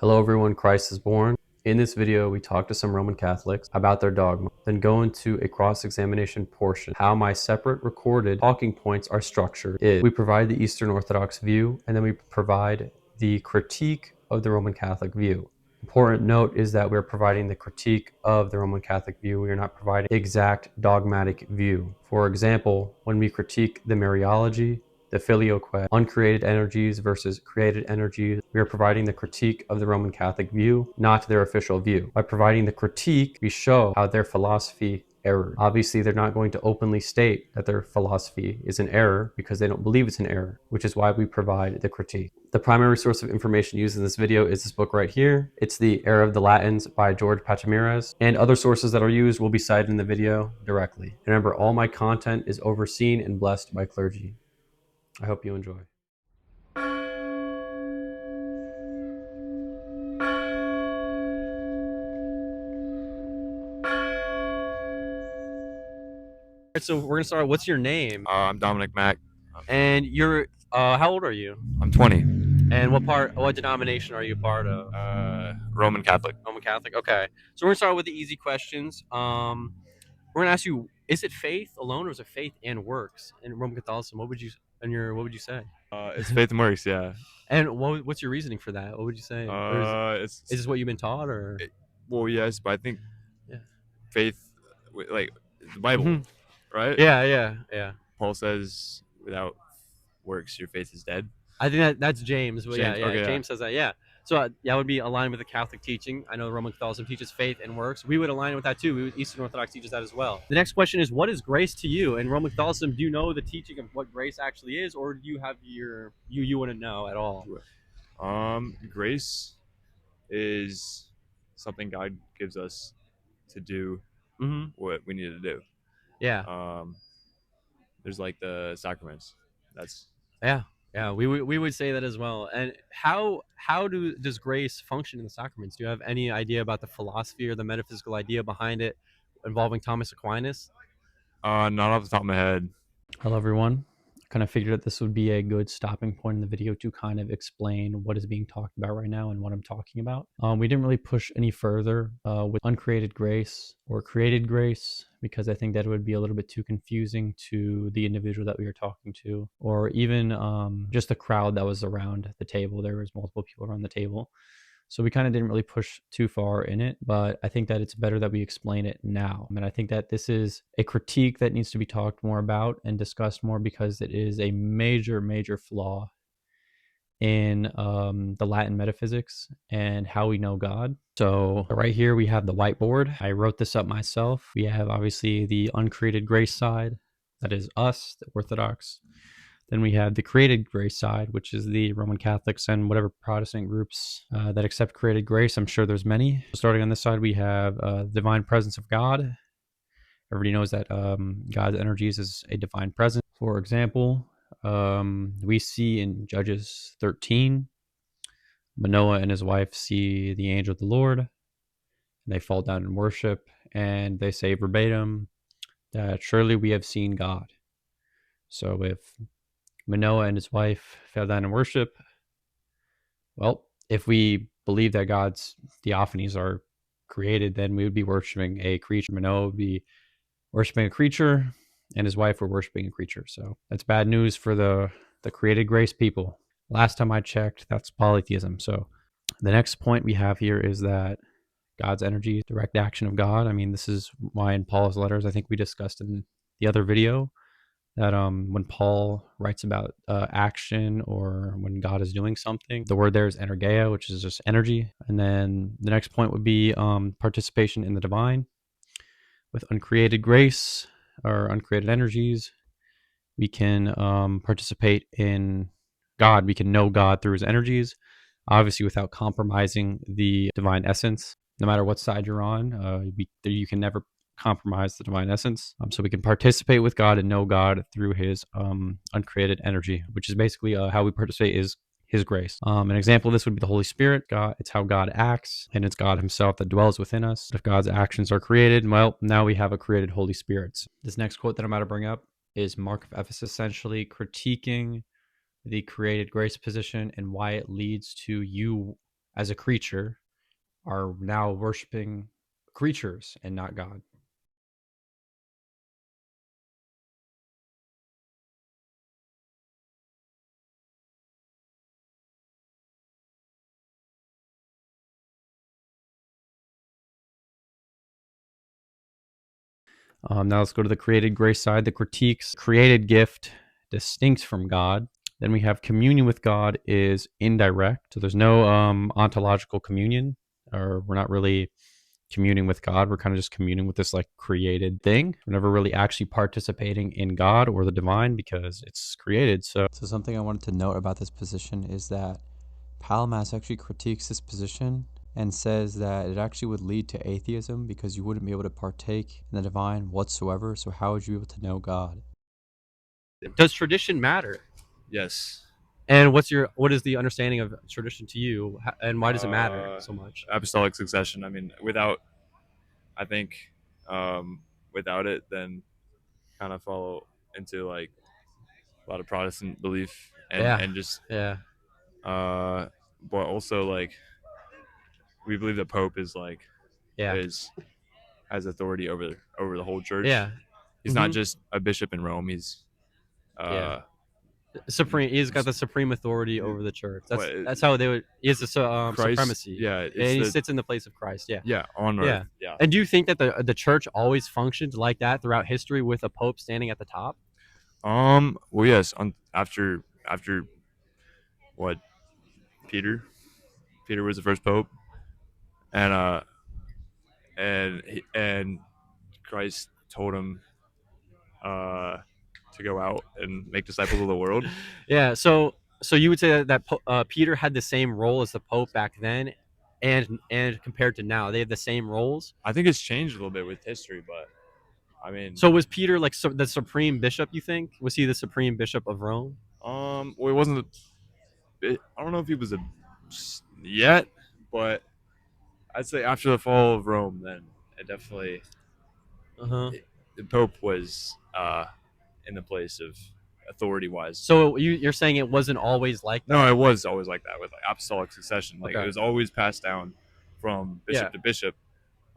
Hello everyone, Christ is born. In this video, we talk to some Roman Catholics about their dogma, then go into a cross-examination portion. How my separate recorded talking points are structured is we provide the Eastern Orthodox view, and then we provide the critique of the Roman Catholic view. Important note is that we're providing the critique of the Roman Catholic view. We are not providing the exact dogmatic view. For example, when we critique the Mariology, the Filioque, uncreated energies versus created energies, we are providing the critique of the Roman Catholic view, not their official view. By providing the critique, we show how their philosophy error. Obviously, they're not going to openly state that their philosophy is an error because they don't believe it's an error, which is why we provide the critique. The primary source of information used in this video is this book right here. It's The Error of the Latins by George Pachamires, and other sources that are used will be cited in the video directly. Remember, all my content is overseen and blessed by clergy. I hope you enjoy. So we're gonna start. What's your name? I'm Dominic Mack. And you're how old are you? I'm 20. And what denomination are you part of? Roman Catholic. Roman Catholic. Okay. So we're gonna start with the easy questions. We're gonna ask you: is it faith alone, or is it faith and works in Roman Catholicism? What would you say? It's faith and works, yeah. And what's your reasoning for that? What would you say? Is this what you've been taught, or? Well, yes, but I think Yeah. faith, like the Bible, right? Yeah. Paul says, without works, your faith is dead. I think that's James. But James, yeah. okay, James says that. Yeah. So that would be aligned with the Catholic teaching. I know Roman Catholicism teaches faith and works. We would align with that too. Eastern Orthodox teaches that as well. The next question is, what is grace to you? In Roman Catholicism, do you know the teaching of what grace actually is, or do you have you wouldn't know at all? Grace is something God gives us to do what we need to do. Yeah. There's like the sacraments. That's Yeah, we would say that as well. And how does grace function in the sacraments? Do you have any idea about the philosophy or the metaphysical idea behind it involving Thomas Aquinas? not off the top of my head. Hello, everyone. I kind of figured that this would be a good stopping point in the video to kind of explain what is being talked about right now and what I'm talking about. We didn't really push any further with uncreated grace or created grace, because I think that would be a little bit too confusing to the individual that we were talking to, or even just the crowd that was around the table. There was multiple people around the table. So we kind of didn't really push too far in it, but I think that it's better that we explain it now. I mean, I think that this is a critique that needs to be talked more about and discussed more, because it is a major flaw in the Latin metaphysics and how we know God. So right here we have the whiteboard. I wrote this up myself. We have obviously the uncreated grace side, that is us, the Orthodox. Then we have the created grace side, which is the Roman Catholics and whatever Protestant groups that accept created grace. I'm sure there's many. Starting on this side, we have divine presence of God. Everybody knows that God's energies is a divine presence. For example, we see in Judges 13, Manoah and his wife see the angel of the Lord, and they fall down in worship, and they say verbatim that surely we have seen God. So if Manoah and his wife fell down in worship, well, if we believe that God's theophanies are created, then we would be worshiping a creature. Manoah would be worshiping a creature, and his wife were worshiping a creature. So that's bad news for the created grace people. Last time I checked, that's polytheism. So the next point we have here is that God's energy, direct action of God. I mean, this is why in Paul's letters, I think we discussed in the other video, that when Paul writes about action or when God is doing something, the word there is energeia, which is just energy. And then the next point would be participation in the divine. With uncreated grace or uncreated energies, we can participate in God. We can know God through his energies, obviously without compromising the divine essence. No matter what side you're on, you can never compromise the divine essence. So we can participate with God and know God through his uncreated energy, which is basically how we participate is his grace. An example of this would be the Holy Spirit. God, it's how God acts, and it's God himself that dwells within us. If God's actions are created, well, now we have a created Holy Spirit. This next quote that I'm about to bring up is Mark of Ephesus, essentially critiquing the created grace position and why it leads to you as a creature are now worshiping creatures and not God. Now let's go to the created grace side. The critiques created gift distinct from God. Then we have communion with God is indirect. So there's no ontological communion, or we're not really communing with God. We're kind of just communing with this like created thing. We're never really actually participating in God or the divine because it's created. So something I wanted to note about this position is that Palamas actually critiques this position and says that it actually would lead to atheism because you wouldn't be able to partake in the divine whatsoever. So how would you be able to know God? Does tradition matter? Yes. And what is the understanding of tradition to you, and why does it matter so much? Apostolic succession. I mean, I think, without it, then kind of follow into like a lot of Protestant belief and just Yeah. but also like we believe the Pope is like Yeah. is has authority over the whole church. Yeah. He's not just a bishop in Rome. He's Yeah. Supreme. He's got the supreme authority over the church. That's how they would. He has the supremacy. Yeah, and he sits in the place of Christ. Yeah. Yeah, on Yeah. earth. Yeah. And do you think that the church always functioned like that throughout history with a pope standing at the top? Well, yes. After what Peter was the first pope, and and Christ told him to go out and make disciples of the world. Yeah. So you would say that Peter had the same role as the pope back then, and compared to now, they have the same roles. I think it's changed a little bit with history, but I mean, So was Peter like the supreme bishop? You think was he the supreme bishop of Rome? well, it wasn't. I don't know if he was a yet, but I'd say after the fall of Rome, then it definitely the Pope was in the place of authority wise. So you're saying it wasn't always like that? No, it was always like that with like apostolic succession. Like Okay. it was always passed down from bishop to bishop.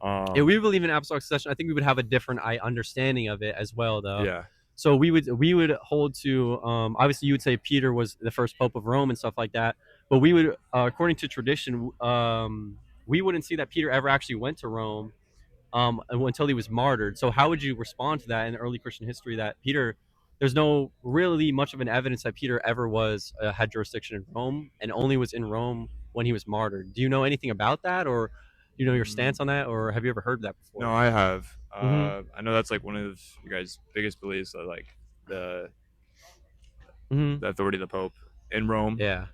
If we believe in apostolic succession, I think we would have a different understanding of it as well, though. Yeah. So we would hold to obviously you would say Peter was the first pope of Rome and stuff like that, but we would according to tradition we wouldn't see that Peter ever actually went to Rome until he was martyred. So how would you respond to that in early Christian history that Peter? There's no really much of an evidence that Peter ever had jurisdiction in Rome and only was in Rome when he was martyred. Do you know anything about that, or do you know your stance on that, or have you ever heard that before? No, I have. Mm-hmm. I know that's like one of you guys' biggest beliefs, that like the Mm-hmm. authority of the Pope in Rome. Yeah.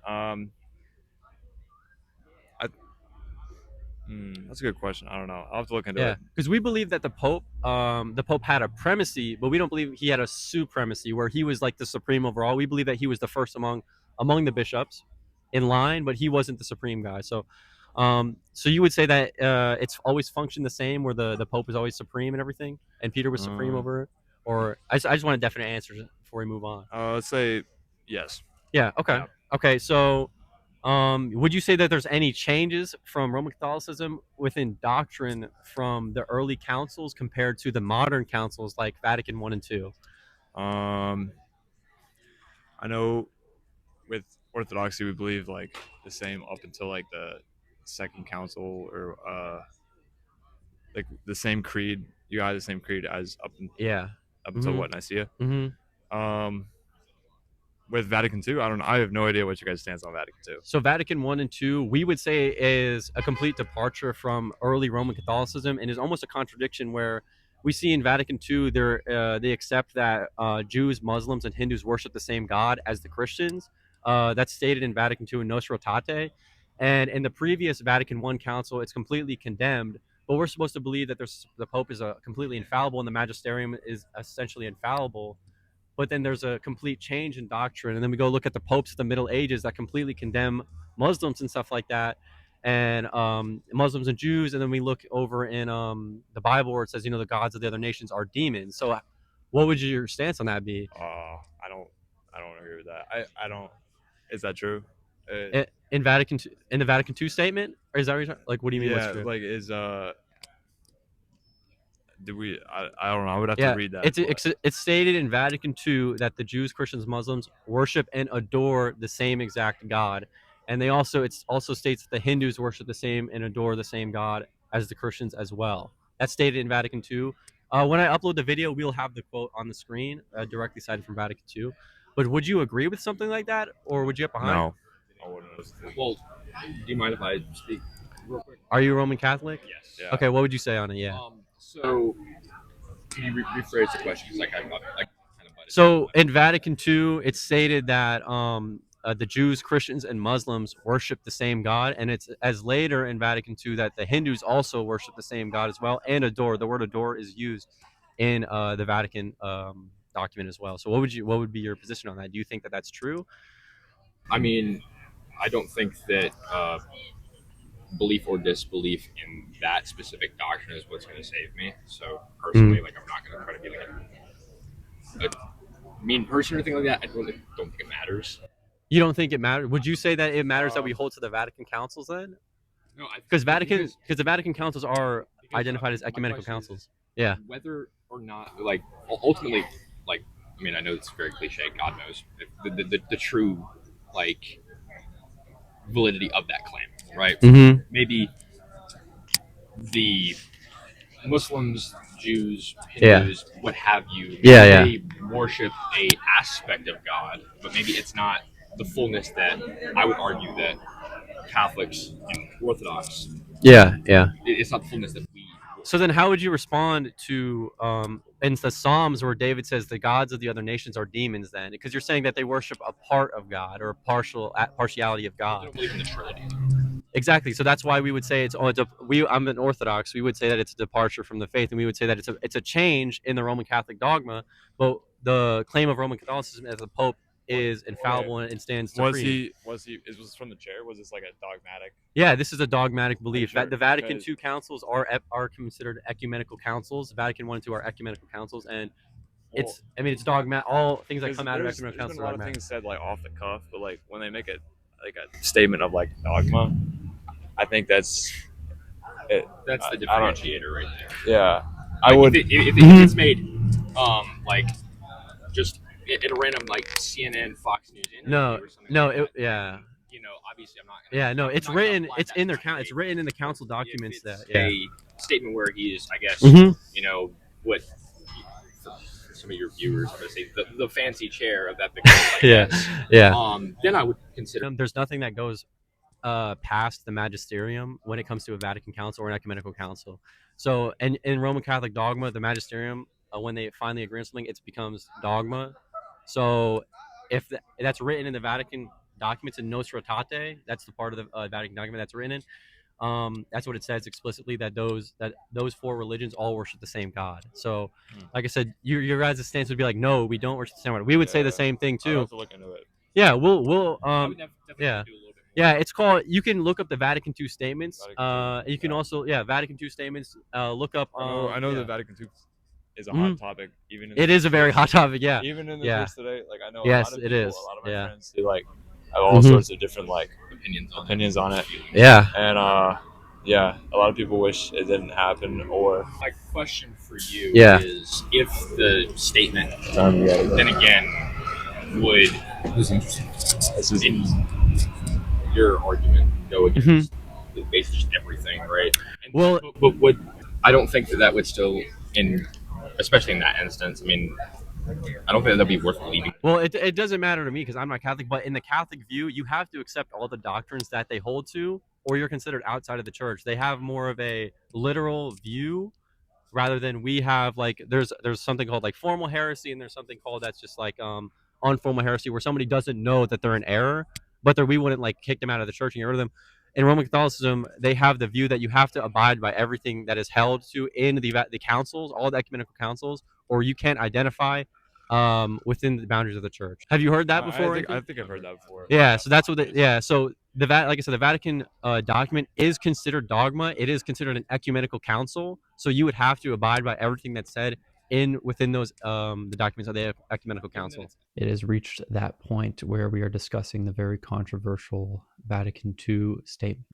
That's a good question. I don't know. I'll have to look into Yeah, it. because we believe that the Pope had a primacy, but we don't believe he had a supremacy where he was like the supreme overall. We believe that he was the first among the bishops in line, but he wasn't the supreme guy. So you would say that it's always functioned the same, where the Pope is always supreme and everything, and Peter was supreme over it, or I just want a definite answer before we move on. Let's say yes. Yeah. Okay. Yeah. Okay. So would you say that there's any changes from Roman Catholicism within doctrine from the early councils compared to the modern councils like Vatican I and II? I know with Orthodoxy we believe like the same up until like the Second Council, or like the same creed. You got the same creed as Yeah. up until what, Nicaea. Mm-hmm. With Vatican II, I don't know. I have no idea what your guys' stance on Vatican II. So Vatican I and II, we would say is a complete departure from early Roman Catholicism, and is almost a contradiction where we see in Vatican II they accept that Jews, Muslims, and Hindus worship the same God as the Christians. That's stated in Vatican II in Nostra Aetate, and in the previous Vatican I Council, it's completely condemned. But we're supposed to believe that the Pope is completely infallible, and the Magisterium is essentially infallible. But then there's a complete change in doctrine, and then we go look at the popes of the Middle Ages that completely condemn Muslims and stuff like that, and Muslims and Jews, and then we look over in the Bible where it says, the gods of the other nations are demons. So what would your stance on that be? I don't agree with that. I don't. Is that true? in Vatican in the Vatican II statement, or is that what you're talking, like? What do you mean? What's true? like is do we? I don't know. I would have to Yeah, read that. it's stated in Vatican II that the Jews, Christians, Muslims worship and adore the same exact God, and it also states that the Hindus worship the same and adore the same God as the Christians as well. That's stated in Vatican II. When I upload the video, we'll have the quote on the screen, directly cited from Vatican II. But would you agree with something like that, or would you get behind? No. Well, do you mind if I speak real quick? Are you a Roman Catholic? Yes. Yeah. Okay, what would you say on it? Yeah. So, can you rephrase the question? Because I kind of butted So in Vatican II, it's stated that the Jews, Christians, and Muslims worship the same God, and it's as later in Vatican II that the Hindus also worship the same God as well and adore. The word adore is used in the Vatican document as well. So what would be your position on that? Do you think that that's true? I mean, I don't think that belief or disbelief in that specific doctrine is what's going to save me. So personally, like, I'm not going to try to be like a mean person or anything like that. I really don't think it matters. You don't think it matters? Would you say that it matters that we hold to the Vatican councils then? No, because the Vatican councils are identified as ecumenical councils. Yeah. Whether or not, like, ultimately, like, I mean, I know it's very cliche. God knows the true, like, validity of that claim, right? Mm-hmm. Maybe the Muslims, Jews, Hindus, what have you, they worship a aspect of God, but maybe it's not the fullness that I would argue that Catholics and Orthodox. It's not the fullness that we. So then, how would you respond to in the Psalms where David says the gods of the other nations are demons? Then, because you're saying that they worship a part of God or a partiality of God. I don't believe in the Trinity. Exactly. So that's why we would say I'm an Orthodox. We would say that it's a departure from the faith, and we would say that it's a change in the Roman Catholic dogma. But the claim of Roman Catholicism as the Pope is infallible and stands supreme. Was this from the chair? Was this like a dogmatic? Yeah, this is a dogmatic belief. Sure? The Vatican II councils are considered ecumenical councils. Vatican I and II are ecumenical councils, and it's dogmatic. All things that come out of ecumenical councils are dogmatic. There's been a lot of things said like off the cuff, but like when they make it like a statement of like dogma, I think that's it. That's the differentiator right there. Yeah, like, I would. If it's made, like, just in a random like CNN, Fox News interview or something. You know, obviously I'm not gonna. Yeah, no, it's written. It's in their count. It's written in the council documents that a statement where he is, I guess, you know, what for some of your viewers, I'm gonna say the fancy chair of that. Then I would consider. There's nothing that goes past the magisterium when it comes to a Vatican council or an ecumenical council. So, in Roman Catholic dogma, the magisterium, when they finally agree on something, it becomes dogma. So, if that's written in the Vatican documents in Nostra Aetate, that's the part of the Vatican document that's written in. That's what it says explicitly, that those four religions all worship the same God. So, like I said, your guys' stance would be like, no, we don't worship the same God. We would say the same thing too. I'll have to look into it. Yeah, we'll I would definitely do a little bit more. Yeah, it's called. You can look up the Vatican II statements. You can also Vatican II statements. Look up. I know the Vatican II is a hot topic. Even it is a very hot topic. Yeah. Even in the church today, like I know. Yes, a lot of it people, is. A lot of my friends, they like have all sorts of different like opinions on it. Yeah. And a lot of people wish it didn't happen. Or my question for you is, if the statement, then again, would in your argument go against basically just everything, right? Well, but would I don't think that would still, especially in that instance. I mean, I don't think that'd be worth believing. Well, it doesn't matter to me because I'm not Catholic, but in the Catholic view, you have to accept all the doctrines that they hold to, or you're considered outside of the church. They have more of a literal view rather than we have. Like there's something called like formal heresy, and there's something called that's just like unformal heresy, where somebody doesn't know that they're in error, but we wouldn't like kick them out of the church and get rid of them. In Roman Catholicism, they have the view that you have to abide by everything that is held to in the councils, all the ecumenical councils, or you can't identify within the boundaries of the church. Have you heard that before? I think I've heard that before. Yeah, so that's what. So like I said, the Vatican document is considered dogma. It is considered an ecumenical council, so you would have to abide by everything that's said within those the documents of the Ecumenical Council. It has reached that point where we are discussing the very controversial Vatican II statement.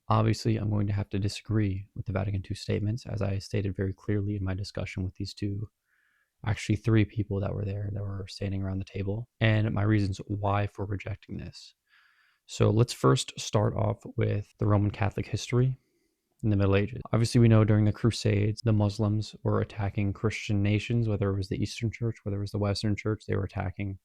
Obviously, I'm going to have to disagree with the Vatican II statements, as I stated very clearly in my discussion with these actually three people that were there that were standing around the table, and my reasons why for rejecting this. So let's first start off with the Roman Catholic history in the Middle Ages. Obviously, we know during the Crusades, the Muslims were attacking Christian nations, whether it was the Eastern Church, whether it was the Western Church, they were attacking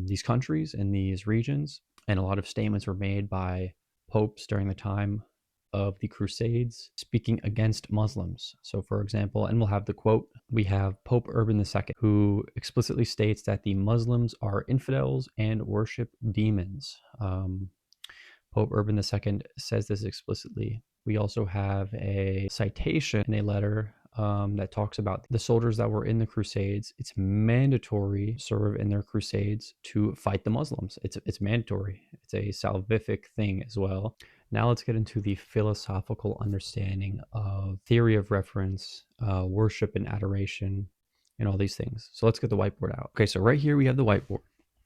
these countries and these regions. And a lot of statements were made by popes during the time of the Crusades speaking against Muslims. So, for example, and we'll have the quote, we have Pope Urban II, who explicitly states that the Muslims are infidels and worship demons. Pope Urban II says this explicitly. We also have a citation in a letter that talks about the soldiers that were in the Crusades. It's mandatory to serve in their Crusades to fight the Muslims. It's mandatory. It's a salvific thing as well. Now let's get into the philosophical understanding of theory of reference, worship and adoration, and all these things. So let's get the whiteboard out. Okay, so right here we have the whiteboard.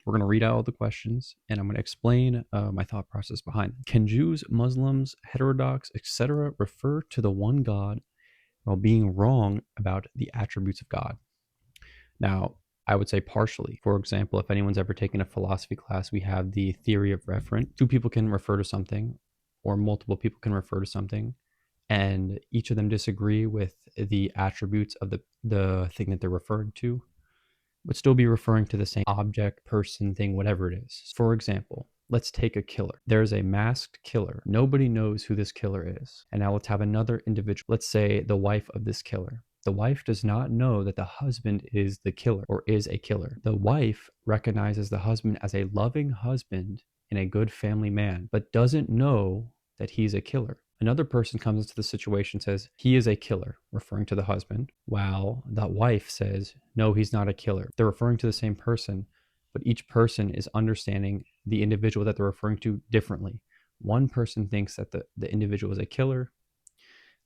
We're going to read out all the questions, and I'm going to explain my thought process behind them. Can Jews, Muslims, heterodox, etc. refer to the one God while being wrong about the attributes of God? Now, I would say partially. For example, if anyone's ever taken a philosophy class, we have the theory of reference. Two people can refer to something, or multiple people can refer to something, and each of them disagree with the attributes of the thing that they're referring to, would still be referring to the same object, person, thing, whatever it is. For example, let's take a killer. There's a masked killer. Nobody knows who this killer is. And now let's have another individual. Let's say the wife of this killer. The wife does not know that the husband is the killer or is a killer. The wife recognizes the husband as a loving husband and a good family man, but doesn't know that he's a killer. Another person comes into the situation and says, he is a killer, referring to the husband, while that wife says, no, he's not a killer. They're referring to the same person, but each person is understanding the individual that they're referring to differently. One person thinks that the individual is a killer.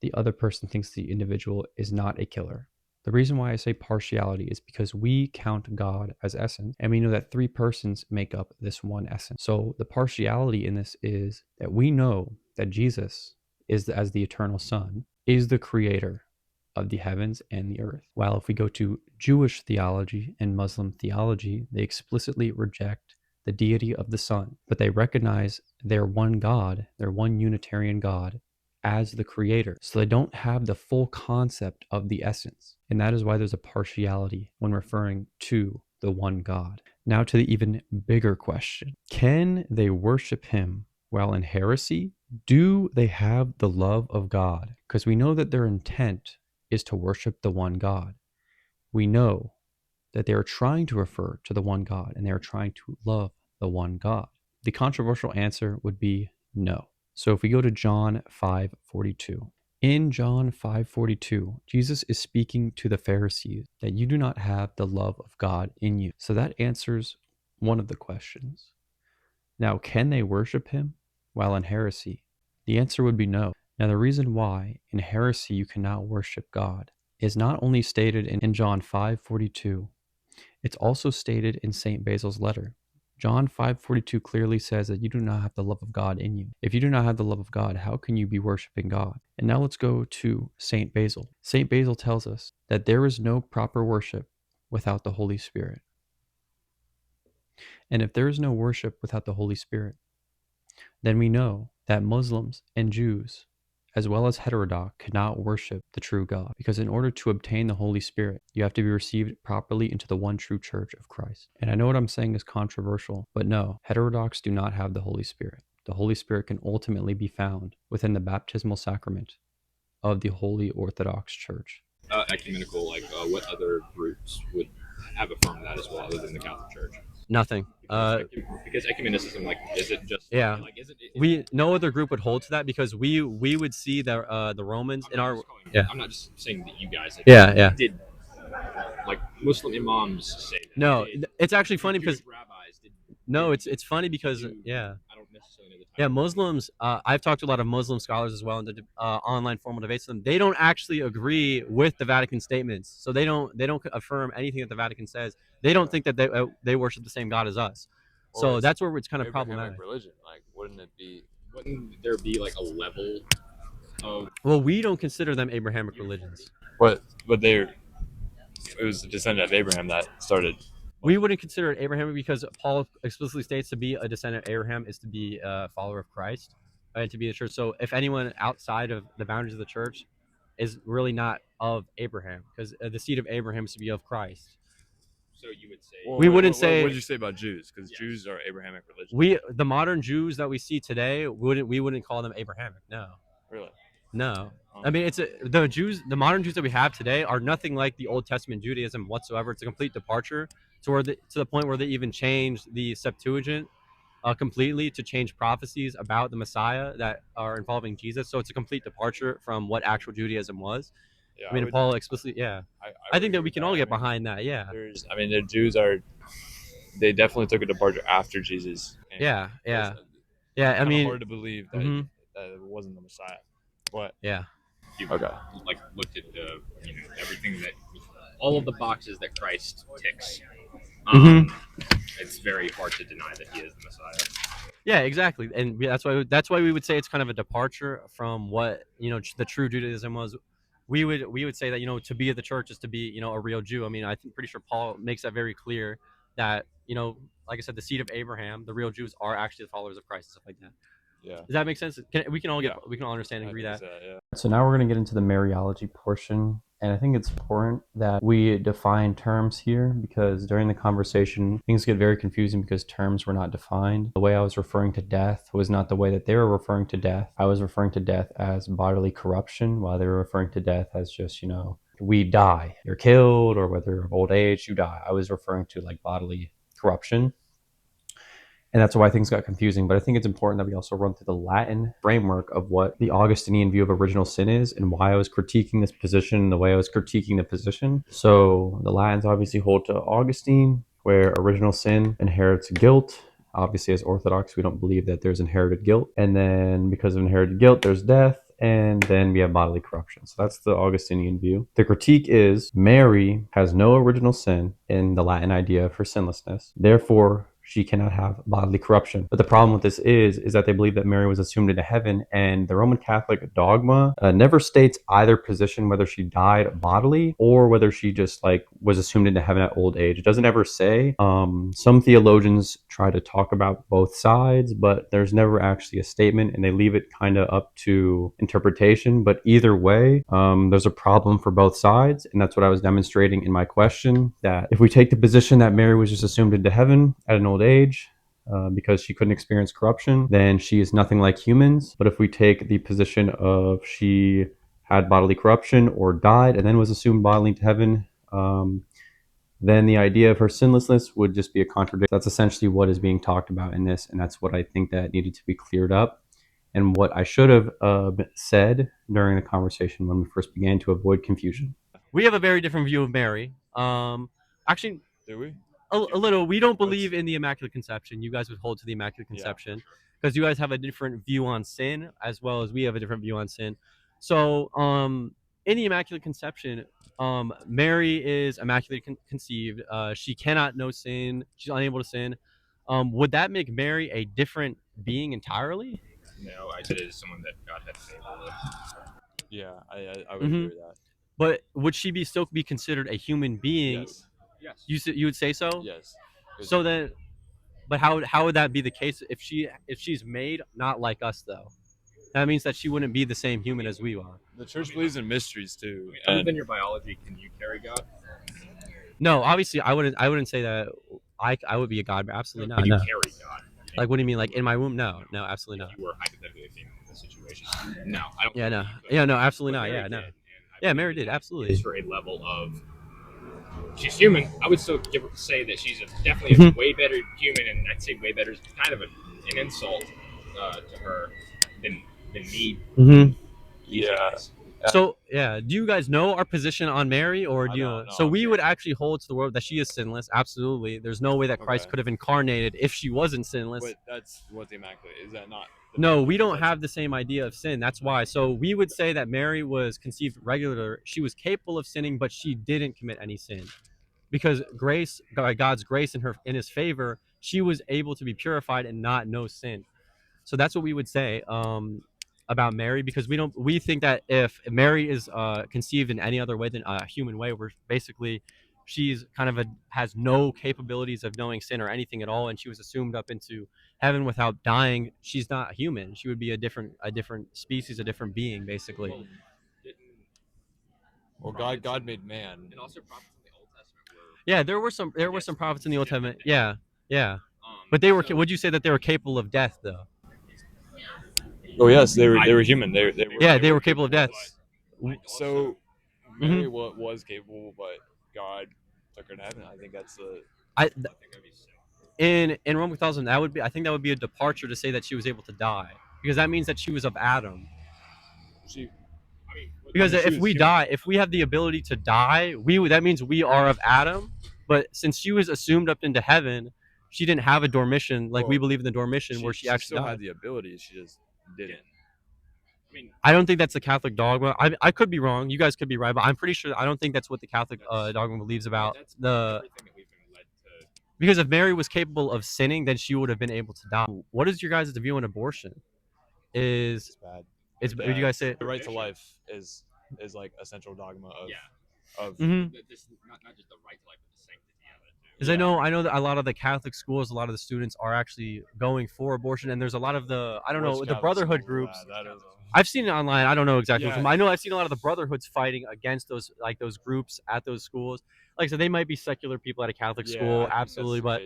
The other person thinks the individual is not a killer. The reason why I say partiality is because we count God as essence, and we know that three persons make up this one essence. So the partiality in this is that we know that Jesus is as the eternal Son, is the creator of the heavens and the earth. While if we go to Jewish theology and Muslim theology, they explicitly reject the deity of the Son, but they recognize their one God, their one Unitarian God, as the creator. So they don't have the full concept of the essence. And that is why there's a partiality when referring to the one God. Now to the even bigger question. Can they worship him while in heresy? Do they have the love of God? Because we know that their intent is to worship the one God. We know that they are trying to refer to the one God and they are trying to love the one God. The controversial answer would be no. So if we go to John 5:42, in John 5:42, Jesus is speaking to the Pharisees that you do not have the love of God in you. So that answers one of the questions. Now, can they worship him while in heresy? The answer would be no. Now, the reason why in heresy you cannot worship God is not only stated in John 5:42, it's also stated in St. Basil's letter. John 5:42 clearly says that you do not have the love of God in you. If you do not have the love of God, how can you be worshiping God? And now let's go to St. Basil. St. Basil tells us that there is no proper worship without the Holy Spirit. And if there is no worship without the Holy Spirit, then we know that Muslims and Jews, as well as heterodox, cannot worship the true God. Because in order to obtain the Holy Spirit, you have to be received properly into the one true church of Christ. And I know what I'm saying is controversial, but no, heterodox do not have the Holy Spirit. The Holy Spirit can ultimately be found within the baptismal sacrament of the Holy Orthodox Church. Ecumenical, what other groups would have affirmed that as well, other than the Catholic Church? Nothing. Because ecumenicism, is it just no other group would hold to that, because we would see the Romans in our I'm not just saying that you guys did Muslim imams say that. No, it's actually funny because rabbis it's funny because I don't necessarily know the Yeah, title. Muslims. I've talked to a lot of Muslim scholars as well in the online formal debates with them. They don't actually agree with the Vatican statements, so they don't affirm anything that the Vatican says. They don't think that they worship the same God as us. So that's where it's kind of problematic. Religion, like, wouldn't there be like a level of? Well, we don't consider them Abrahamic religions. But it was the descendant of Abraham that started. We wouldn't consider it Abrahamic because Paul explicitly states to be a descendant of Abraham is to be a follower of Christ and to be the church. So if anyone outside of the boundaries of the church is really not of Abraham, because the seed of Abraham is to be of Christ. So you would say we wouldn't say. What did you say about Jews? Because Jews are Abrahamic religion. The modern Jews that we see today we wouldn't call them Abrahamic. No. Really? No. I mean, the modern Jews that we have today are nothing like the Old Testament Judaism whatsoever. It's a complete departure to the point where they even changed the Septuagint completely to change prophecies about the Messiah that are involving Jesus. So it's a complete departure from what actual Judaism was. Yeah, I mean, Paul explicitly, I think that we can all get behind that. Yeah. The Jews they definitely took a departure after Jesus. Yeah. I mean, hard to believe that, that it wasn't the Messiah. But yeah. You've like looked at the everything that all of the boxes that Christ ticks. It's very hard to deny that he is the Messiah. Yeah, exactly, and that's why we would say it's kind of a departure from what the true Judaism was. We would say that to be of the church is to be a real Jew. I mean, pretty sure Paul makes that very clear that like I said, the seed of Abraham, the real Jews are actually the followers of Christ and stuff like that. Yeah. Does that make sense? We can all understand and agree that. So now we're going to get into the Mariology portion. And I think it's important that we define terms here because during the conversation, things get very confusing because terms were not defined. The way I was referring to death was not the way that they were referring to death. I was referring to death as bodily corruption while they were referring to death as just, we die. You're killed, or whether of old age, you die. I was referring to like bodily corruption. And that's why things got confusing. But I think it's important that we also run through the Latin framework of what the Augustinian view of original sin is and why I was critiquing this position and the way I was critiquing the position. So the Latins obviously hold to Augustine, where original sin inherits guilt. Obviously, as Orthodox, we don't believe that there's inherited guilt. And then because of inherited guilt, there's death. And then we have bodily corruption. So that's the Augustinian view. The critique is Mary has no original sin in the Latin idea of her sinlessness. Therefore, she cannot have bodily corruption. But the problem with this is that they believe that Mary was assumed into heaven, and the Roman Catholic dogma never states either position, whether she died bodily or whether she just was assumed into heaven at old age. It doesn't ever say. Some theologians try to talk about both sides, but there's never actually a statement, and they leave it kind of up to interpretation. But either way, there's a problem for both sides, and that's what I was demonstrating in my question, that if we take the position that Mary was just assumed into heaven at an old age because she couldn't experience corruption, then she is nothing like humans. But if we take the position of she had bodily corruption or died and then was assumed bodily into heaven, then the idea of her sinlessness would just be a contradiction. That's essentially what is being talked about in this, and that's what I think that needed to be cleared up, and what I should have said during the conversation when we first began to avoid confusion. We have a very different view of Mary. Actually, do we? A little. We don't believe in the Immaculate Conception. You guys would hold to the Immaculate Conception because you guys have a different view on sin, as well as we have a different view on sin. So, in the Immaculate Conception, Mary is immaculately conceived. She cannot know sin. She's unable to sin. Would that make Mary a different being entirely? No, I said it is someone that God had favor with. Yeah, I would agree with that. But would she still be considered a human being? Yes. You would say so? Yes. So then, but how would that be the case if she's made not like us though? That means that she wouldn't be the same human as we are. The church believes in mysteries too. Other than your biology, can you carry God? No, obviously I wouldn't say that I would be a God. Absolutely not. Can you carry God? Like, what do you mean? Like in my womb? No, absolutely not. If you were hypothetically a female in this situation. No, I don't. Yeah, no. Yeah, no, absolutely not. Yeah, no. Yeah, Mary did, absolutely. For a level of, she's human. I would still say that she's definitely a way better human, and I'd say way better is kind of an insult to her than me. Yeah. So yeah, do you guys know our position on Mary, or do you? don't know, So I'm we sure. would actually hold to the word that she is sinless. Absolutely, there's no way that Christ Okay. could have incarnated if she wasn't sinless. But that's what the Immaculate is. That not? The No, Immaculate we don't Conception? have the same idea of sin. That's why. So we would say that Mary was conceived regular. She was capable of sinning, but she didn't commit any sin, because grace, God's grace in His favor, she was able to be purified and not know sin. So that's what we would say about Mary, because we think that if Mary is conceived in any other way than a human way, where basically she's kind of has no capabilities of knowing sin or anything at all, and she was assumed up into heaven without dying, she's not human. She would be a different species, a different being, basically. Well, God made man. And also prophets in the Old Testament were. Yeah, there were some prophets in the Old Testament. Yeah, yeah, but they were. Would you say that they were capable of death, though? Oh yes, they were human. They were capable of death. So Mary was capable, but God took her to heaven. I think that's the. In Roman Catholicism, that would be, I think that would be a departure to say that she was able to die, because that means that she was of Adam. Because if we have the ability to die, that means we are of Adam. But since she was assumed up into heaven, she didn't have a dormition like we believe in the dormition, where she actually still died. had the ability. She just didn't. I don't think that's the Catholic dogma. I could be wrong. You guys could be right, but I'm pretty sure. I don't think that's what the Catholic dogma believes about the. Because if Mary was capable of sinning, then she would have been able to die. What is your guys' view on abortion? It's bad. Would you guys say the right to life is like a central dogma of not just the right to life, but the sanctity of it. Because I know that a lot of the Catholic schools, a lot of the students are actually going for abortion, and there's a lot of the the Brotherhood groups. I've seen it online. I don't know exactly. I know I've seen a lot of the Brotherhoods fighting against those groups at those schools. Like I said, they might be secular people at a Catholic school, absolutely, but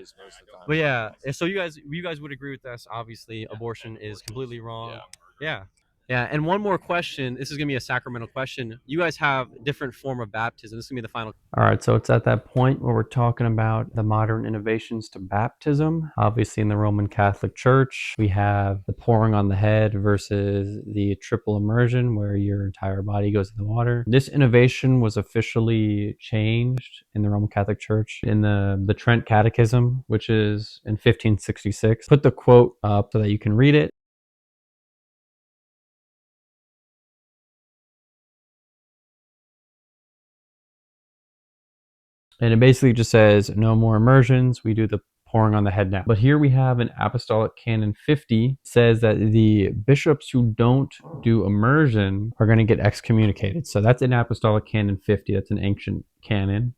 yeah. So you guys would agree with us? Obviously, abortion is completely wrong. Yeah. Yeah, and one more question. This is going to be a sacramental question. You guys have different form of baptism. This is going to be the final. All right, so it's at that point where we're talking about the modern innovations to baptism. Obviously, in the Roman Catholic Church, we have the pouring on the head versus the triple immersion, where your entire body goes in the water. This innovation was officially changed in the Roman Catholic Church in the Trent Catechism, which is in 1566. Put the quote up so that you can read it. And it basically just says, no more immersions. We do the pouring on the head now. But here we have an Apostolic Canon 50 says that the bishops who don't do immersion are going to get excommunicated. So that's an Apostolic Canon 50. That's an ancient canon.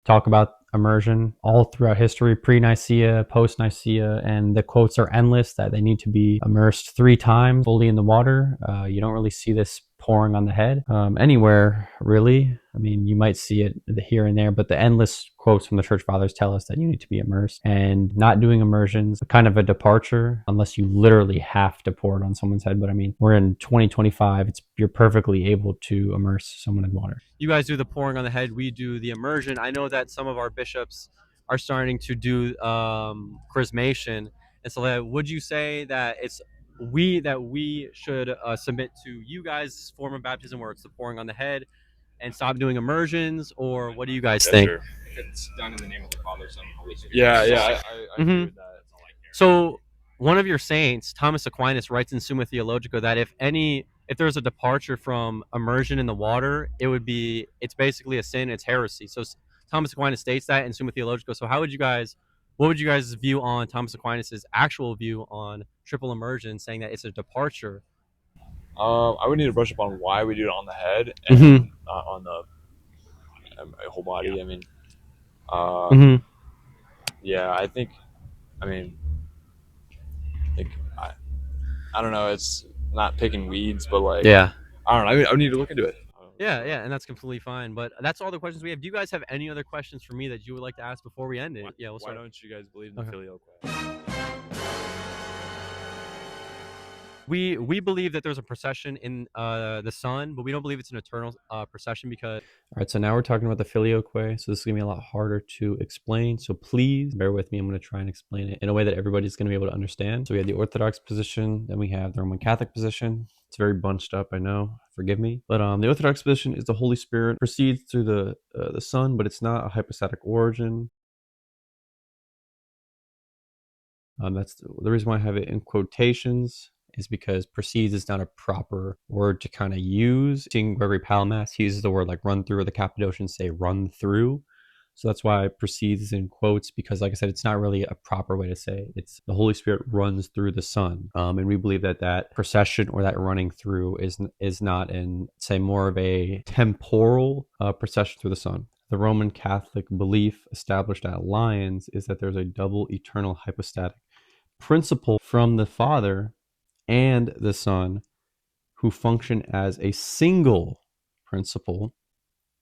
Talk about immersion all throughout history, pre-Nicaea, post-Nicaea, and the quotes are endless that they need to be immersed 3 times fully in the water. You don't really see this pouring on the head anywhere, really. I mean, you might see it here and there, but the endless quotes from the Church Fathers tell us that you need to be immersed, and not doing immersions, kind of a departure, unless you literally have to pour it on someone's head. But I mean, we're in 2025. You're perfectly able to immerse someone in water. You guys do the pouring on the head. We do the immersion. I know that some of our bishops are starting to do chrismation, and so would you say that we should submit to you guys' form of baptism, where it's the pouring on the head, and stop doing immersions, or what do you guys think? Sure. If it's done in the name of the Father, Son, and Holy Spirit. I agree with that. So one of your saints, Thomas Aquinas, writes in Summa Theologica that if there's a departure from immersion in the water, it's basically a sin, it's heresy. So Thomas Aquinas states that in Summa Theologica. So what would you guys' view on Thomas Aquinas' actual view on triple immersion, saying that it's a departure? I would need to brush up on why we do it on the head and not on the whole body. Yeah. I mean, yeah, I think I don't know. It's not picking weeds, but like, I don't know. I would need to look into it. Yeah, and that's completely fine. But that's all the questions we have. Do you guys have any other questions for me that you would like to ask before we end it? Yeah, we'll start. Why don't you guys believe in the Filioque? We believe that there's a procession in the Son, but we don't believe it's an eternal procession because. All right, so now we're talking about the Filioque. So this is gonna be a lot harder to explain. So please bear with me. I'm gonna try and explain it in a way that everybody's gonna be able to understand. So we have the Orthodox position, then we have the Roman Catholic position. It's very bunched up, I know. Forgive me, but the Orthodox position is the Holy Spirit proceeds through the Son, but it's not a hypostatic origin. That's the reason why I have it in quotations, is because proceeds is not a proper word to kind of use. Seeing Gregory Palamas, he uses the word like run through, or the Cappadocians say run through. So that's why proceeds is in quotes, because like I said, it's not really a proper way to say it. It's the Holy Spirit runs through the Son. And we believe that that procession or that running through is not in, say, more of a temporal procession through the Son. The Roman Catholic belief established at Lyons is that there's a double eternal hypostatic principle from the Father and the Son, who function as a single principle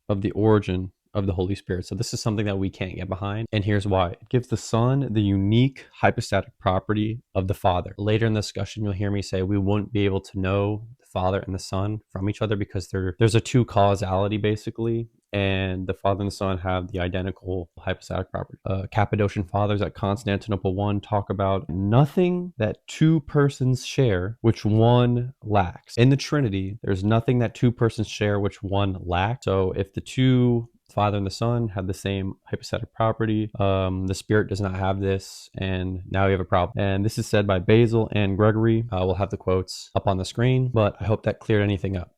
of the origin of the Holy Spirit. So this is something that we can't get behind, and here's why. It gives the Son the unique hypostatic property of the Father. Later in the discussion, you'll hear me say we wouldn't be able to know the Father and the Son from each other because there's a two causality, basically, and the Father and the Son have the identical hypostatic property. Cappadocian Fathers at Constantinople I talk about nothing that two persons share which one lacks. In the Trinity, there's nothing that two persons share which one lacks. So if the two, Father and the Son, have the same hypostatic property, the Spirit does not have this, and now we have a problem. And this is said by Basil and Gregory. We'll have the quotes up on the screen, but I hope that cleared anything up.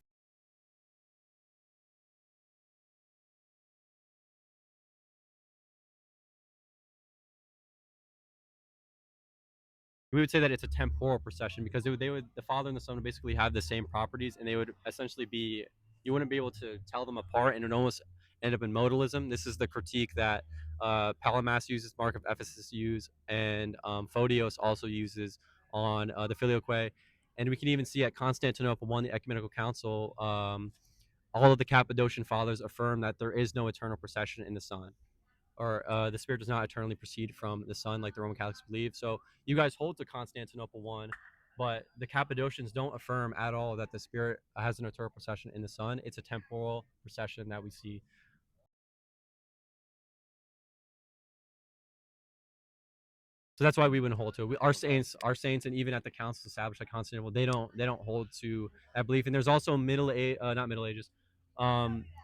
We would say that it's a temporal procession because the Father and the Son would basically have the same properties, and they would essentially be, you wouldn't be able to tell them apart, and it would almost end up in modalism. This is the critique that Palamas uses, Mark of Ephesus use, and Photios also uses on the Filioque. And we can even see at Constantinople I, the Ecumenical Council, all of the Cappadocian Fathers affirm that there is no eternal procession in the Son, or the Spirit does not eternally proceed from the Son, like the Roman Catholics believe. So you guys hold to Constantinople I, but the Cappadocians don't affirm at all that the Spirit has an eternal procession in the Son. It's a temporal procession that we see. So that's why we wouldn't hold to it. Our saints, and even at the councils established at Constantinople, they don't hold to that belief. And there's also not Middle Ages.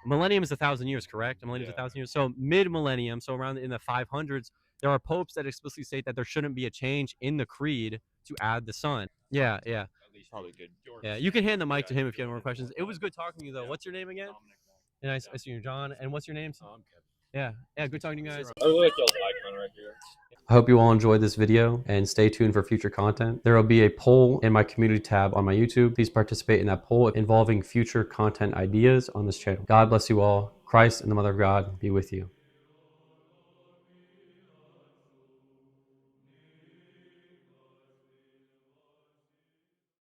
Millennium is 1,000 years, correct? A millennium is 1,000 years. So mid-millennium, so around in the 500s, there are popes that explicitly state that there shouldn't be a change in the creed to add the Son. Yeah. At least probably good. Yeah, you can hand the mic to him if you have more questions. It was good talking to you, though. What's your name again? And I see you, John. And what's your name? Yeah, good talking to you guys. I really like y'all's icon right here. I hope you all enjoyed this video, and stay tuned for future content. There will be a poll in my community tab on my YouTube. Please participate in that poll involving future content ideas on this channel. God bless you all. Christ and the Mother of God be with you.